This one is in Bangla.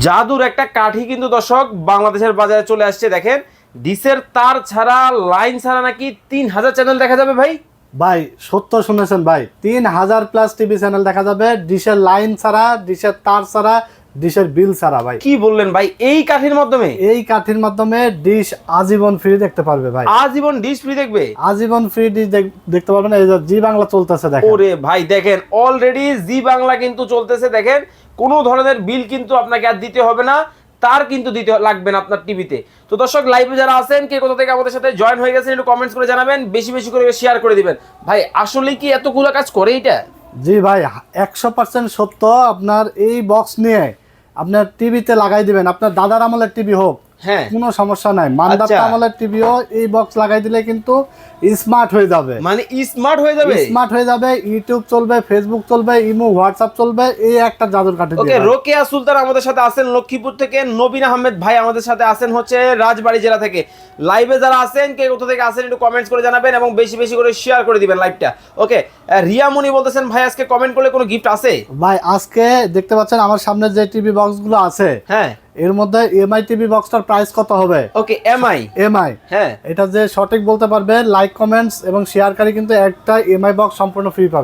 জাদুর একটা কাঠি কিন্তু দর্শক বাংলাদেশের বাজারে চলে আসছে। দেখেন ডিসের তার ছাড়া, লাইন ছাড়া নাকি 3000 চ্যানেল দেখা যাবে ভাই। ভাই সত্য শুনেছেন ভাই, 3000+ টিভি চ্যানেল দেখা যাবে ডিশের লাইন ছাড়া, ডিশের তার ছাড়া, ডিশের বিল ছাড়া। ভাই কি বললেন ভাই, এই কাঠির মাধ্যমে? এই কাঠির মাধ্যমে ডিশ আজীবন ফ্রি দেখতে পারবে ভাই। আজীবন ডিশ ফ্রি দেখবে? আজীবন ফ্রি ডিশ দেখতে পারবেন। এই যে জি বাংলা চলতেছে দেখেন। ওরে ভাই দেখেন অলরেডি জি বাংলা কিন্তু চলতেছে। দেখেন কোনো ধরনের বিল কিন্তু আপনাকে আর দিতে হবে না, তার কিন্তু দিতে লাগবে না আপনার টিভিতে। তো দর্শক লাইভে যারা আছেন, কে কোথা থেকে আমাদের সাথে জয়েন হয়ে গেছেন একটু কমেন্টস করে জানাবেন, বেশি বেশি করে শেয়ার করে দিবেন। ভাই আসলে কি এতগুলো কাজ করে এটা? জি ভাই 100% সত্য। আপনার এই বক্স নিয়ে আপনার টিভিতে লাগাই দিবেন, আপনার দাদার আমলের টিভি হোক, হ্যাঁ কোনো সমস্যা নাই। মান্দার আমলের টিভিও এই বক্স লাগাই দিলে কিন্তু স্মার্ট হয়ে যাবে। মানে স্মার্ট হয়ে যাবে? স্মার্ট হয়ে যাবে, ইউটিউব চলবে, ফেসবুক চলবে, ইমো, হোয়াটসঅ্যাপ চলবে, এই একটা জাদুর কাঠি। ওকে, রোকেয়া সুলতান আমাদের সাথে আছেন লক্ষ্মীপুর থেকে, নবীন আহমেদ ভাই আমাদের সাথে আছেন হচ্ছে রাজবাড়ী জেলা থেকে। লাইভে যারা আছেন, কে কোথা থেকে আছেন একটু কমেন্টস করে জানাবেন এবং বেশি বেশি করে শেয়ার করে দিবেন লাইভটা। ওকে, রিয়ামণি বলতেছেন ভাই আজকে কমেন্ট করলে কোনো গিফট আছে? ভাই আজকে দেখতে পাচ্ছেন আমার সামনে যে টিভি বক্সগুলো আছে, হ্যাঁ এর মধ্যে এমআই টিভি বক্সটার প্রাইস কত হবে? ওকে এমআই, এমআই, হ্যাঁ এটা যে সঠিক বলতে পারবে লাইক, কমেন্টস এবং শেয়ারকারী কিন্তু একটা এমআই বক্স সম্পূর্ণ ফ্রি পাবে।